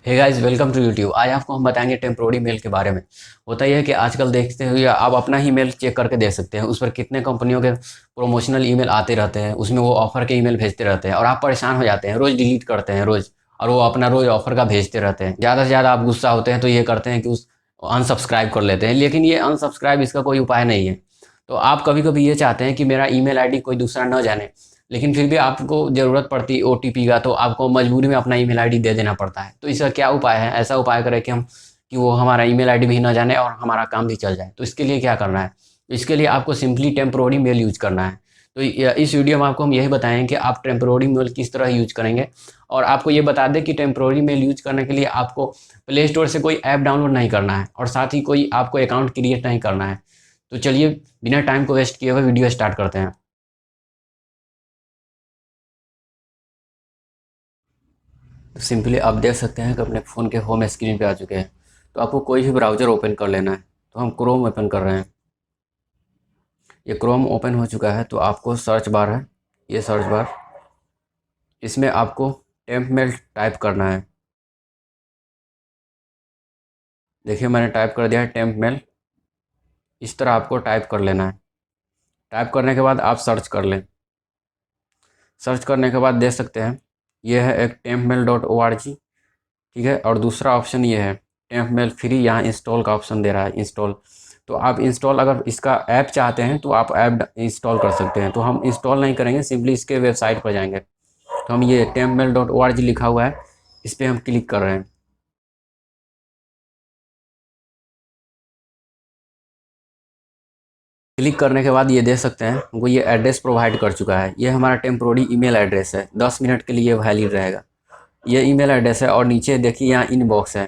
Hey guys, welcome to YouTube. आज आपको हम बताएंगे टेम्पोररी मेल के बारे में। होता यह है कि आजकल देखते हुए आप अपना ही मेल चेक करके देख सकते हैं। उस पर कितने कंपनियों के प्रमोशनल ईमेल आते रहते हैं, उसमें वो ऑफर के ईमेल भेजते रहते हैं और आप परेशान हो जाते हैं, रोज़ डिलीट करते हैं रोज़। और वो अपना रोज़ ऑफर का भेजते रहते हैं। ज़्यादा से ज़्यादा आप गुस्सा होते हैं तो ये करते हैं कि उस अनसब्सक्राइब कर लेते हैं, लेकिन ये अनसब्सक्राइब इसका कोई उपाय नहीं है। तो आप कभी कभी ये चाहते हैं कि मेरा ईमेल आईडी कोई दूसरा न जाने, लेकिन फिर भी आपको ज़रूरत पड़ती ओटीपी का, तो आपको मजबूरी में अपना ईमेल आईडी दे देना पड़ता है। तो इसका क्या उपाय है? ऐसा उपाय करें कि वो हमारा ईमेल आईडी भी ना जाने और हमारा काम भी चल जाए। तो इसके लिए क्या करना है? इसके लिए आपको सिंपली टेम्पोररी मेल यूज़ करना है। तो इस वीडियो में आपको हम यही बताएं कि आप टेम्पोररी मेल किस तरह यूज़ करेंगे। और आपको ये बता दें कि टेम्पोररी मेल यूज़ करने के लिए आपको प्ले स्टोर से कोई ऐप डाउनलोड नहीं करना है और साथ ही कोई आपको अकाउंट क्रिएट नहीं करना है। तो चलिए, बिना टाइम को वेस्ट किए हुए वीडियो स्टार्ट करते हैं। तो सिंपली आप देख सकते हैं कि अपने फ़ोन के होम स्क्रीन पे आ चुके हैं। तो आपको कोई भी ब्राउज़र ओपन कर लेना है। तो हम क्रोम ओपन कर रहे हैं। ये क्रोम ओपन हो चुका है। तो आपको सर्च बार है, ये सर्च बार, इसमें आपको टेम्प मेल टाइप करना है। देखिए, मैंने टाइप कर दिया है टेम्प मेल। इस तरह आपको टाइप कर लेना है। टाइप करने के बाद आप सर्च कर लें। सर्च करने के बाद देख सकते हैं ये है एक temp mail dot O R G. ठीक है, और दूसरा ऑप्शन ये है टेम्प मेल फ्री। यहाँ इंस्टॉल का ऑप्शन दे रहा है, इंस्टॉल। तो आप इंस्टॉल, अगर इसका ऐप चाहते हैं तो आप ऐप इंस्टॉल कर सकते हैं। तो हम इंस्टॉल नहीं करेंगे, सिंपली इसके वेबसाइट पर जाएंगे। तो हम ये temp mail dot O R G लिखा हुआ है, इस पर हम क्लिक कर रहे हैं। क्लिक करने के बाद ये देख सकते हैं हमको ये एड्रेस प्रोवाइड कर चुका है। ये हमारा टेम्पोररी ईमेल एड्रेस है, 10 मिनट के लिए वैलिड रहेगा। ये ईमेल एड्रेस है और नीचे देखिए यहाँ इनबॉक्स है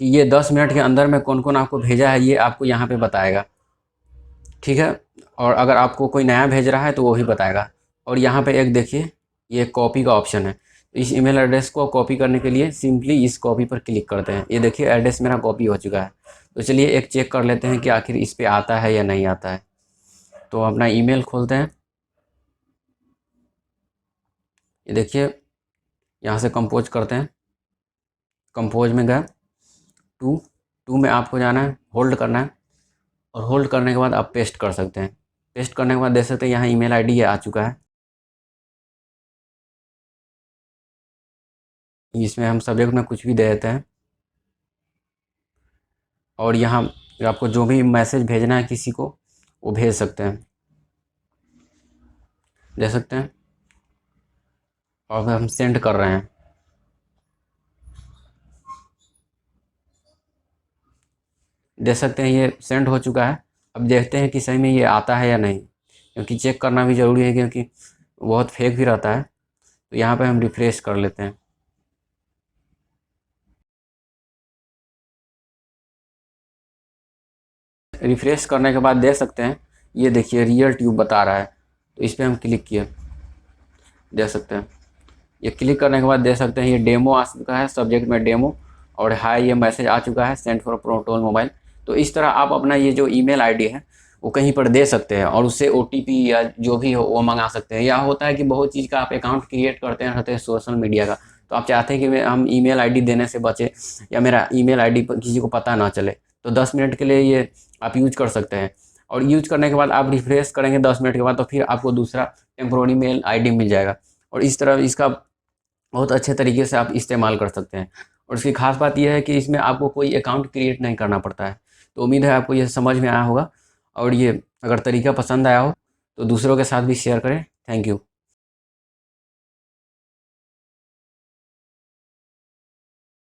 कि ये 10 मिनट के अंदर में कौन कौन आपको भेजा है, ये आपको यहाँ पे बताएगा। ठीक है, और अगर आपको कोई नया भेज रहा है तो वो भी बताएगा। और यहाँ पे एक देखिए, ये कॉपी का ऑप्शन है। तो इस ईमेल एड्रेस को कॉपी करने के लिए सिंपली इस कॉपी पर क्लिक करते हैं। ये देखिए एड्रेस मेरा कॉपी हो चुका है। तो चलिए एक चेक कर लेते हैं कि आखिर इस पर आता है या नहीं आता है। तो अपना ईमेल खोलते हैं। ये देखिए, यहाँ से कंपोज करते हैं। कंपोज में गए, टू टू में आपको जाना है, होल्ड करना है। और होल्ड करने के बाद आप पेस्ट कर सकते हैं। पेस्ट करने के बाद देख सकते हैं यहाँ ईमेल आईडी ये आ चुका है। इसमें हम सब्जेक्ट में कुछ भी दे देते हैं। और यहाँ आपको जो भी मैसेज भेजना है किसी को, वो भेज सकते हैं, दे सकते हैं। और हम सेंड कर रहे हैं। देख सकते हैं ये सेंड हो चुका है। अब देखते हैं कि सही में ये आता है या नहीं, क्योंकि चेक करना भी ज़रूरी है, क्योंकि बहुत फेक भी रहता है। तो यहाँ पे हम रिफ्रेश कर लेते हैं। रिफ्रेश करने के बाद देख सकते हैं ये देखिए रियल ट्यूब बता रहा है। तो इस पर हम क्लिक किए, देख सकते हैं। ये क्लिक करने के बाद देख सकते हैं ये डेमो आ चुका है, सब्जेक्ट में डेमो। और हाय ये मैसेज आ चुका है, सेंड फॉर प्रोटोन मोबाइल। तो इस तरह आप अपना ये जो ईमेल आईडी है वो कहीं पर दे सकते हैं और उससे ओटीपी या जो भी हो वो मंगा सकते हैं। या होता है कि बहुत चीज़ का आप अकाउंट क्रिएट करते हैं रहते हैं सोशल मीडिया का, तो आप चाहते हैं कि हम ईमेल आईडी देने से बचे या मेरा ईमेल आईडी किसी को पता ना चले। तो 10 मिनट के लिए ये आप यूज कर सकते हैं। और यूज करने के बाद आप रिफ्रेश करेंगे 10 मिनट के बाद, तो फिर आपको दूसरा टेम्पोररी मेल आईडी मिल जाएगा। और इस तरह इसका बहुत अच्छे तरीके से आप इस्तेमाल कर सकते हैं। और इसकी खास बात यह है कि इसमें आपको कोई अकाउंट क्रिएट नहीं करना पड़ता है। तो उम्मीद है आपको ये समझ में आया होगा। और ये अगर तरीका पसंद आया हो तो दूसरों के साथ भी शेयर करें। Thank you.